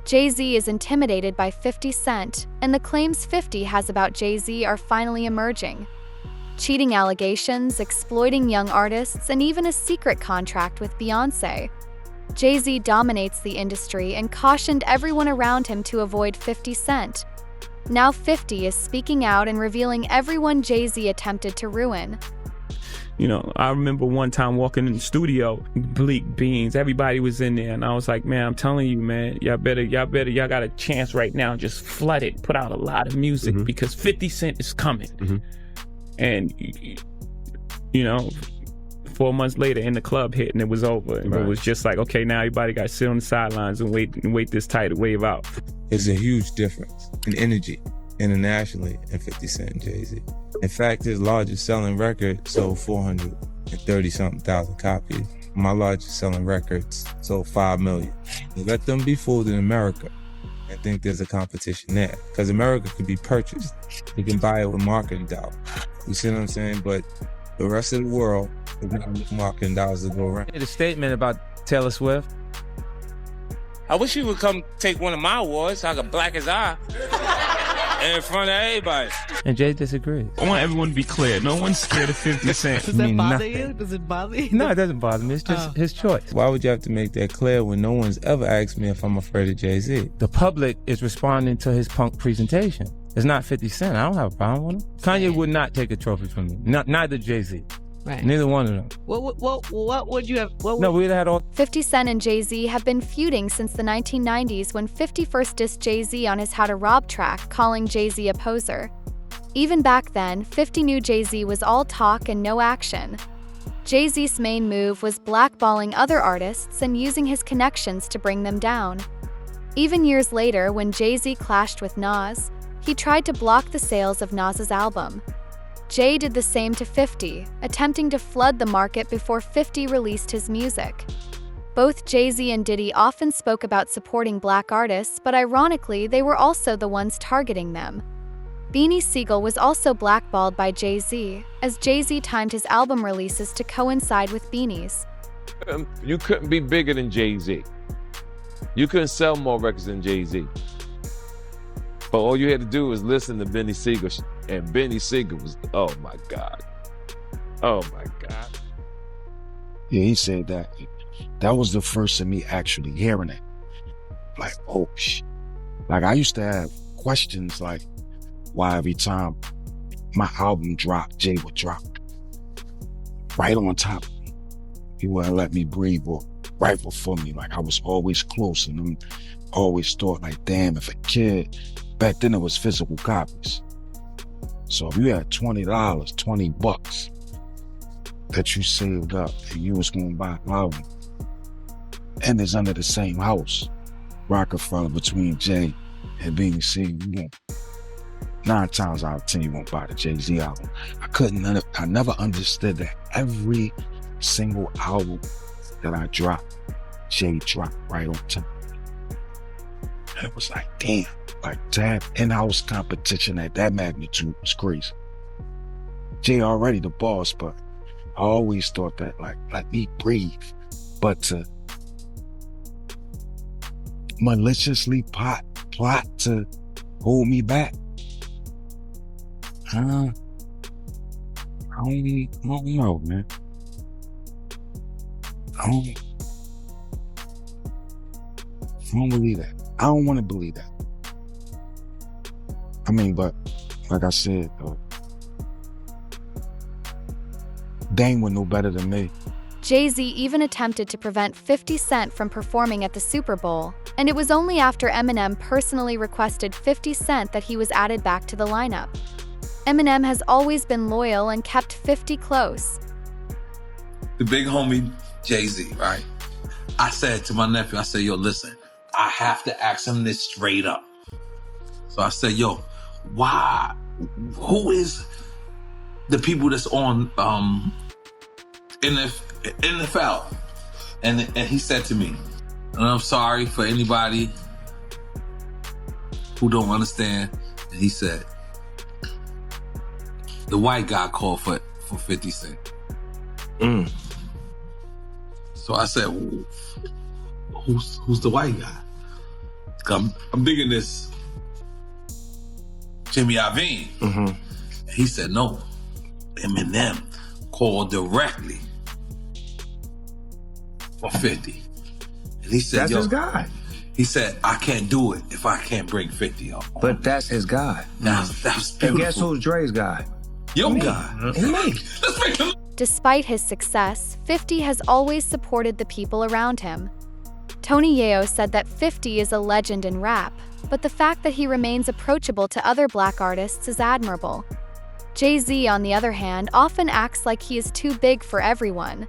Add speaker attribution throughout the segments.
Speaker 1: Jay-Z is intimidated by 50 Cent, and the claims 50 has about Jay-Z are finally emerging. Cheating allegations, exploiting young artists, and even a secret contract with Beyoncé. Jay-Z dominates the industry and cautioned everyone around him to avoid 50 Cent. Now 50 is speaking out and revealing everyone Jay-Z attempted to ruin.
Speaker 2: You know, I remember one time walking in the studio, Bleak Beans, everybody was in there, and I was like, man, I'm telling you, man, y'all got a chance right now, just flood it, put out a lot of music, because 50 Cent is coming. And, you know, 4 months later, in the club hit, and it was over. And it was just like, okay, now everybody got to sit on the sidelines and wait this tidal wave out.
Speaker 3: There's a huge difference in energy internationally in 50 Cent and Jay-Z. In fact, his largest selling record sold 430-something thousand copies. My largest selling records sold 5 million. Let them be fooled in America and think there's a competition there. Because America can be purchased. You can buy it with marketing dollars. You see what I'm saying? But the rest of the world, there's not marketing dollars to go around.
Speaker 4: The statement about Taylor Swift.
Speaker 5: I wish you would come take one of my awards so I could black his eye in front of everybody.
Speaker 4: And Jay disagrees.
Speaker 2: I want everyone to be clear. No one's scared of 50 Cent.
Speaker 6: Does that bother you? Does it bother you?
Speaker 4: No, it doesn't bother me. It's just his choice.
Speaker 3: Why would you have to make that clear when no one's ever asked me if I'm afraid of Jay-Z?
Speaker 4: The public is responding to his punk presentation. It's not 50 Cent. I don't have a problem with him. Kanye would not take a trophy from me. Neither Jay-Z.
Speaker 6: Right.
Speaker 4: Neither one of them.
Speaker 6: What would you have?
Speaker 4: No, we'd have had all.
Speaker 1: 50 Cent and Jay-Z have been feuding since the 1990s when 50 first dissed Jay-Z on his How to Rob track, calling Jay-Z a poser. Even back then, 50 knew Jay-Z was all talk and no action. Jay-Z's main move was blackballing other artists and using his connections to bring them down. Even years later, when Jay-Z clashed with Nas, he tried to block the sales of Nas's album. Jay did the same to 50, attempting to flood the market before 50 released his music. Both Jay-Z and Diddy often spoke about supporting black artists, but ironically, they were also the ones targeting them. Beanie Sigel was also blackballed by Jay-Z, as Jay-Z timed his album releases to coincide with Beanie's.
Speaker 7: You couldn't be bigger than Jay-Z. You couldn't sell more records than Jay-Z. But all you had to do was listen to Beanie Sigel, and Beanie Sigel was, oh my God. Oh my God.
Speaker 8: Yeah, he said that. That was the first of me actually hearing it. Like, oh, shit. Like, I used to have questions like, why every time my album dropped, Jay would drop right on top of me. He wouldn't let me breathe or right before me. Like, I was always close, and I always thought like, damn, if a kid, back then it was physical copies. So if you had $20, $20 that you saved up and you was going to buy an album, and it's under the same house, Rockefeller, between Jay and Beanie Sigel, 9 times out of 10 you won't buy the Jay-Z album. I never understood that every single album that I dropped, Jay dropped right on time. And it was like, damn, like to have in-house competition at that magnitude was crazy. Jay already the boss, but I always thought that, like, let me breathe. But to maliciously plot to hold me back, I don't know, man. I don't believe that. I don't want to believe that. I mean, but like I said, Dame would know better than me.
Speaker 1: Jay-Z even attempted to prevent 50 Cent from performing at the Super Bowl, and it was only after Eminem personally requested 50 Cent that he was added back to the lineup. Eminem has always been loyal and kept 50 close.
Speaker 9: The big homie Jay-Z, right? I said to my nephew, I said, yo, listen, I have to ask him this straight up. So I said, yo, why? Who is the people that's on NFL? And he said to me, and I'm sorry for anybody who don't understand. And he said, the white guy called for 50 Cent. So I said, who's the white guy? I'm digging this Jimmy Iovine.
Speaker 8: Mm-hmm.
Speaker 9: He said, no, Eminem called directly for 50. And he said,
Speaker 10: That's his guy.
Speaker 9: He said, I can't do it if I can't bring 50 up.
Speaker 10: But that's his guy.
Speaker 9: That's beautiful.
Speaker 10: And guess who's Dre's guy?
Speaker 9: Your guy.
Speaker 10: Me.
Speaker 9: Let's make him.
Speaker 1: Despite his success, 50 has always supported the people around him. Tony Yayo said that 50 is a legend in rap, but the fact that he remains approachable to other black artists is admirable. Jay-Z, on the other hand, often acts like he is too big for everyone.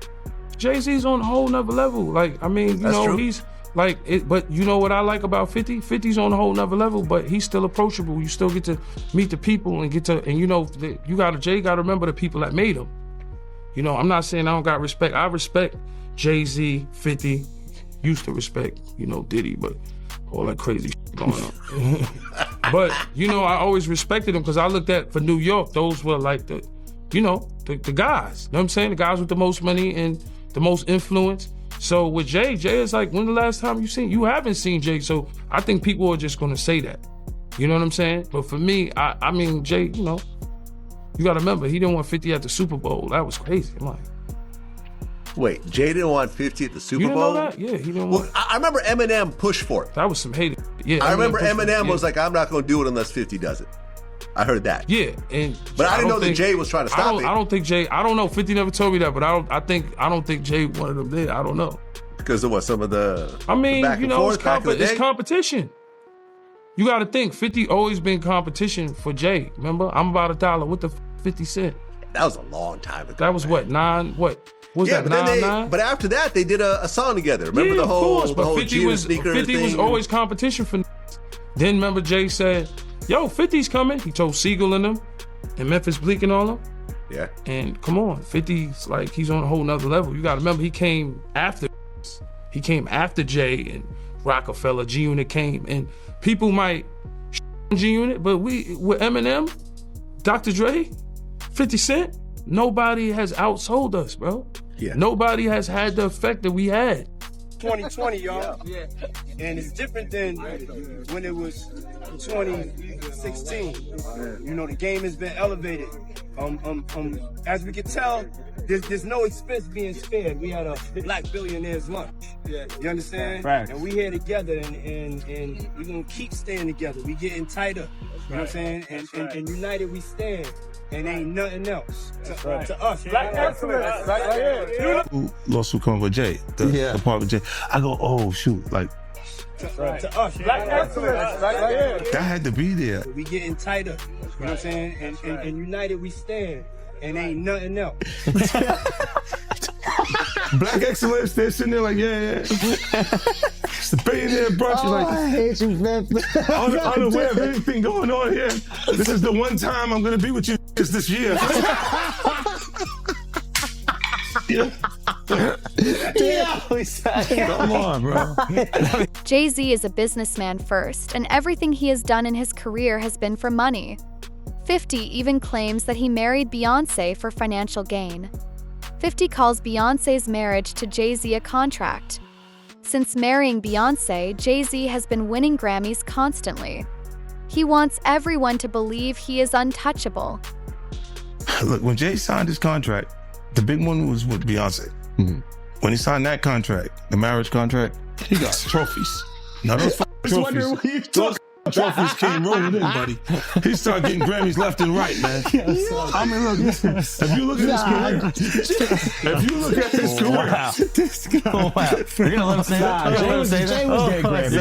Speaker 11: Jay-Z's on a whole nother level. Like, I mean, you know, he's like, but you know what I like about 50? 50's on a whole nother level, but he's still approachable. You still get to meet the people and you know, Jay gotta remember the people that made him. You know, I'm not saying I don't got respect. I respect Jay-Z, 50, used to respect, you know, Diddy, but all that crazy shit going on. But, you know, I always respected him because I looked at, for New York, those were like the, you know, the guys. You know what I'm saying? The guys with the most money and the most influence. So with Jay is like, when the last time you haven't seen Jay, so I think people are just gonna say that. You know what I'm saying? But for me, I mean, Jay, you know, you gotta remember, he didn't want 50 at the Super Bowl. That was crazy. I'm like,
Speaker 12: wait, Jay didn't want 50 at the Super
Speaker 11: you didn't
Speaker 12: Bowl?
Speaker 11: know that? Yeah, he didn't want.
Speaker 12: Well, I remember Eminem pushed for it.
Speaker 11: That was some hated. Yeah,
Speaker 12: I remember Eminem
Speaker 11: yeah.
Speaker 12: was like, I'm not gonna do it unless 50 does it. I heard that.
Speaker 11: Yeah,
Speaker 12: but I didn't know that Jay was trying to stop it.
Speaker 11: I don't think Jay. I don't know. 50 never told me that, but I don't think Jay wanted him there. I don't know.
Speaker 12: Because of what? Some of the.
Speaker 11: I mean,
Speaker 12: the back
Speaker 11: you
Speaker 12: and
Speaker 11: know,
Speaker 12: forth,
Speaker 11: it's competition. You got to think. 50 always been competition for Jay. Remember, I'm about $1. What the 50 Cent?
Speaker 12: That was a long time ago.
Speaker 11: That was what 9? What was
Speaker 12: yeah,
Speaker 11: that?
Speaker 12: But
Speaker 11: 9?
Speaker 12: But after that, they did a song together. Remember
Speaker 11: yeah,
Speaker 12: the whole,
Speaker 11: of course, but 50 was
Speaker 12: sneaker
Speaker 11: 50
Speaker 12: thing?
Speaker 11: was always competition for. Then remember Jay said, "Yo, 50's coming." He told Siegel and them, and Memphis Bleak and all them.
Speaker 12: Yeah.
Speaker 11: And come on, 50's like he's on a whole nother level. You got to remember he came after. He came after Jay and Rockefeller. G-Unit came, and people might G-Unit, but with Eminem, Dr. Dre, 50 Cent, nobody has outsold us, bro.
Speaker 12: Yeah.
Speaker 11: Nobody has had the effect that we had.
Speaker 13: 2020, y'all. Yeah. And it's different than when it was 2016. You know, the game has been elevated. As we can tell, there's no expense being spared. We had a Black Billionaires lunch. Yeah. You understand?
Speaker 11: Right.
Speaker 13: And we here together, and we're gonna keep staying together. We getting tighter. You know what I'm saying? And united we stand. And ain't nothing else to us. Black excellence, right here.
Speaker 14: Who lost who come with Jay? The part with Jay. I go, oh shoot, like
Speaker 13: to us. Black excellence, right here.
Speaker 14: that had to be there.
Speaker 13: We getting tighter. You know what I'm saying? And united we stand. And ain't nothing else.
Speaker 14: Black excellence, they're sitting there like, yeah. It's the billionaire brunch. Like,
Speaker 8: I hate you, man.
Speaker 14: Unaware of anything going on here. This is the one time I'm gonna be with you this year. Come on, bro.
Speaker 1: Jay-Z is a businessman first, and everything he has done in his career has been for money. 50 even claims that he married Beyoncé for financial gain. 50 calls Beyoncé's marriage to Jay-Z a contract. Since marrying Beyoncé, Jay-Z has been winning Grammys constantly. He wants everyone to believe he is untouchable.
Speaker 14: Look, when Jay signed his contract, the big one was with Beyonce.
Speaker 8: Mm-hmm.
Speaker 14: When he signed that contract, the marriage contract, he got trophies. Now those trophies. Those trophies came rolling in, buddy. He started getting Grammys left and right, man. I mean, look, if you look at his career,
Speaker 15: Wow. You're gonna let him say that?
Speaker 8: Jay was getting Grammys.
Speaker 14: He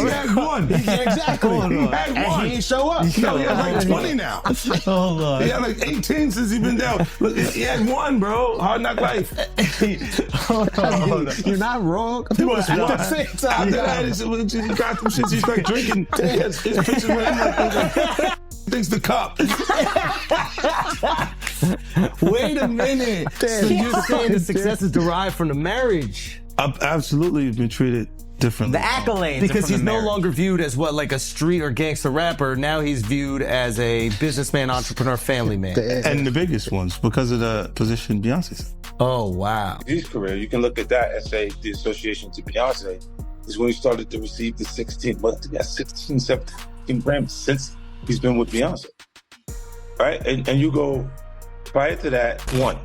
Speaker 14: had one.
Speaker 8: Exactly.
Speaker 14: He had one.
Speaker 8: He ain't show up.
Speaker 14: He had like 20 now.
Speaker 15: Oh, Lord.
Speaker 14: He had like 18 since he's been down. Look, he had one, bro. Hard Knock Life.
Speaker 8: You're not wrong.
Speaker 14: He was one. After that, he got them shits. He started drinking. His pictures with him like, thinks the cop.
Speaker 15: Wait a minute. So you're saying the success is derived from the marriage?
Speaker 14: I've absolutely been treated differently.
Speaker 15: The accolades. Because he's no longer viewed as what, like a street or gangster rapper. Now he's viewed as a businessman, entrepreneur, family man.
Speaker 14: And the biggest ones because of the position Beyonce's.
Speaker 15: Oh, wow.
Speaker 3: His career, you can look at that and say the association to Beyonce is when he started to receive the 16, but he got 16, 17 Grammys since he's been with Beyonce. Right? And you go, prior to that, 1.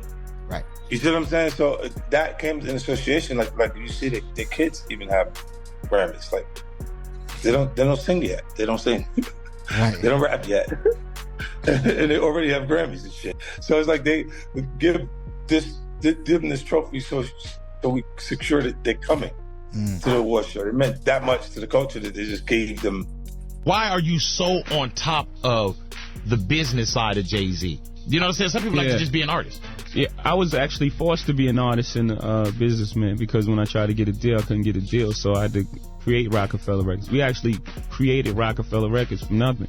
Speaker 15: Right.
Speaker 3: You see what I'm saying? So that came in association, like you see the kids even have Grammys. Like they don't sing yet. They don't sing.
Speaker 15: Right.
Speaker 3: They don't rap yet. And they already have Grammys and shit. So it's like they give them this trophy so we secure that they're coming to the award show. It meant that much to the culture that they just gave them.
Speaker 16: Why are you so on top of the business side of Jay-Z? You know what I'm saying? Some people like to just be an artist.
Speaker 2: Yeah, I was actually forced to be an artist and a businessman because when I tried to get a deal, I couldn't get a deal. So I had to create Rockefeller Records. We actually created Rockefeller Records from nothing.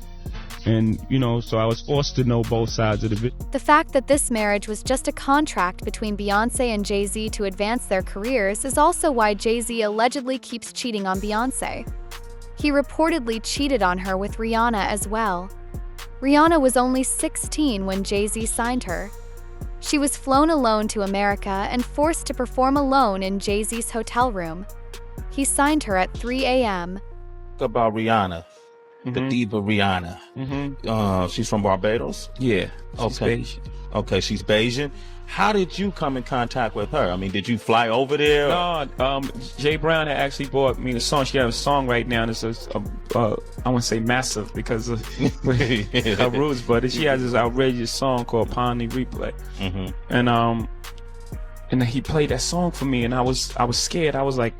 Speaker 2: And, so I was forced to know both sides of the business.
Speaker 1: The fact that this marriage was just a contract between Beyoncé and Jay-Z to advance their careers is also why Jay-Z allegedly keeps cheating on Beyoncé. He reportedly cheated on her with Rihanna as well. Rihanna was only 16 when Jay-Z signed her. She was flown alone to America and forced to perform alone in Jay-Z's hotel room. He signed her at 3 a.m.
Speaker 16: About Rihanna, the diva Rihanna. She's from Barbados?
Speaker 2: Yeah.
Speaker 16: Okay.
Speaker 2: She's Bayesian.
Speaker 16: Okay, she's Bayesian. How did you come in contact with her? I mean, did you fly over there?
Speaker 2: No, Jay Brown had actually bought me the song. She got a song right now that's I want to say massive because of her roots, but she has this outrageous song called Pony Replay. And he played that song for me, and I was scared. I was like,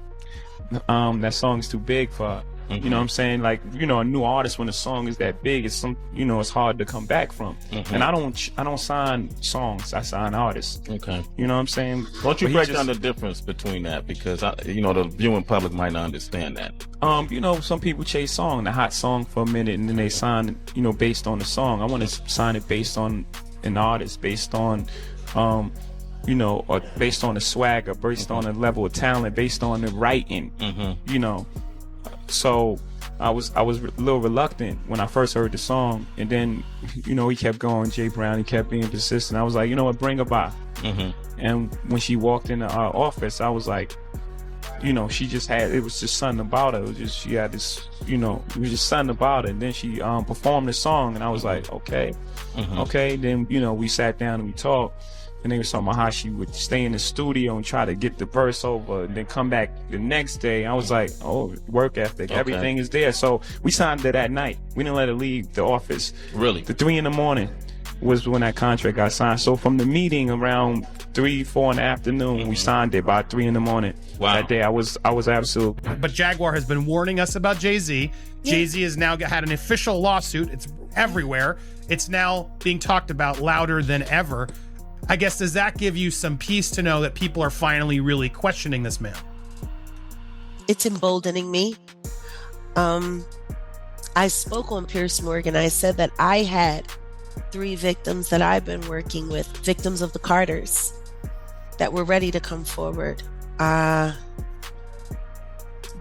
Speaker 2: that song is too big for her. You know what I'm saying? Like, a new artist, when a song is that big, it's it's hard to come back from. And I don't sign songs, I sign artists.
Speaker 16: Okay.
Speaker 2: You know what I'm saying?
Speaker 16: Why don't you break down the difference between that? Because, the viewing public might not understand that.
Speaker 2: Some people chase the hot song for a minute, and then they sign, based on the song. I want to sign it based on an artist, based on, or based on the swagger, based on the level of talent, based on the writing, So I was a little reluctant when I first heard the song, and then he kept going. Jay Brown, he kept being persistent. I was like, bring her by. And when she walked into our office, I was like, she just had, it was just something about her. It was just, she had this, it was just something about her. And then she performed the song, and I was like, okay. Then we sat down and we talked. And they were talking about how she would stay in the studio and try to get the verse over and then come back the next day. I was like, oh, work ethic. Everything is there. So we signed it that night. We didn't let her leave the office.
Speaker 16: Really?
Speaker 2: The 3 a.m. was when that contract got signed. So from the meeting around 3, 4 in the afternoon, we signed it by 3 a.m. Wow. That day I was absolute.
Speaker 17: But Jaguar has been warning us about Jay-Z. Jay-Z has now had an official lawsuit. It's everywhere. It's now being talked about louder than ever. I guess, does that give you some peace to know that people are finally really questioning this man?
Speaker 18: It's emboldening me. I spoke on Piers Morgan. I said that I had 3 victims that I've been working with, victims of the Carters, that were ready to come forward.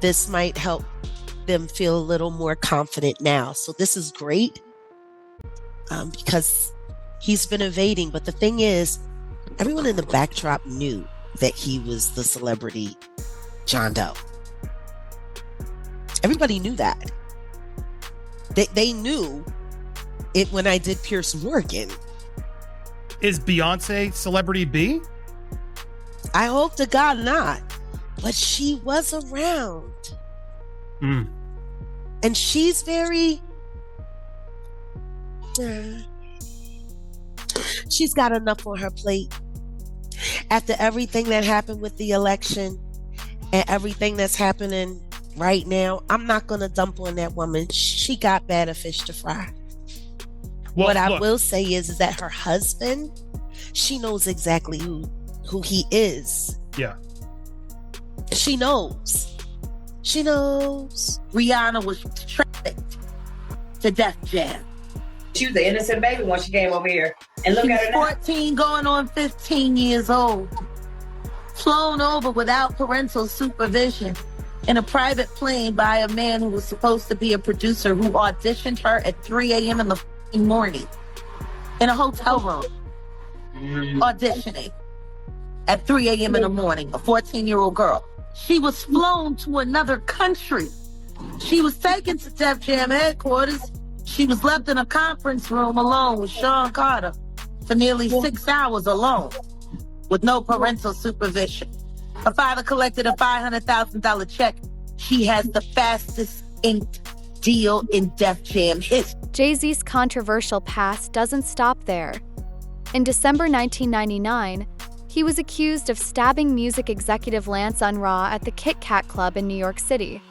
Speaker 18: This might help them feel a little more confident now. So this is great because he's been evading, but the thing is, everyone in the backdrop knew that he was the celebrity John Doe. Everybody knew that. They knew it when I did Piers Morgan.
Speaker 17: Is Beyonce celebrity B?
Speaker 18: I hope to God not, but she was around. And she's very... she's got enough on her plate. After everything that happened with the election and everything that's happening right now, I'm not going to dump on that woman. She got better fish to fry.
Speaker 17: Well,
Speaker 18: what I will say is that her husband, she knows exactly who he is.
Speaker 17: Yeah.
Speaker 18: She knows. She knows.
Speaker 19: Rihanna was trafficked to Def Jam.
Speaker 20: She was an innocent baby when she came over here. And look at her now.
Speaker 19: 14 going on 15 years old. Flown over without parental supervision in a private plane by a man who was supposed to be a producer who auditioned her at 3 a.m. in the morning in a hotel room. Auditioning at 3 a.m. in the morning, a 14-year-old girl. She was flown to another country. She was taken to Def Jam headquarters. She was left in a conference room alone with Sean Carter for nearly 6 hours alone with no parental supervision. Her father collected a $500,000 check. She has the fastest inked deal in Def Jam history.
Speaker 1: Jay-Z's controversial past doesn't stop there. In December 1999, he was accused of stabbing music executive Lance Unruh at the Kit Kat Club in New York City.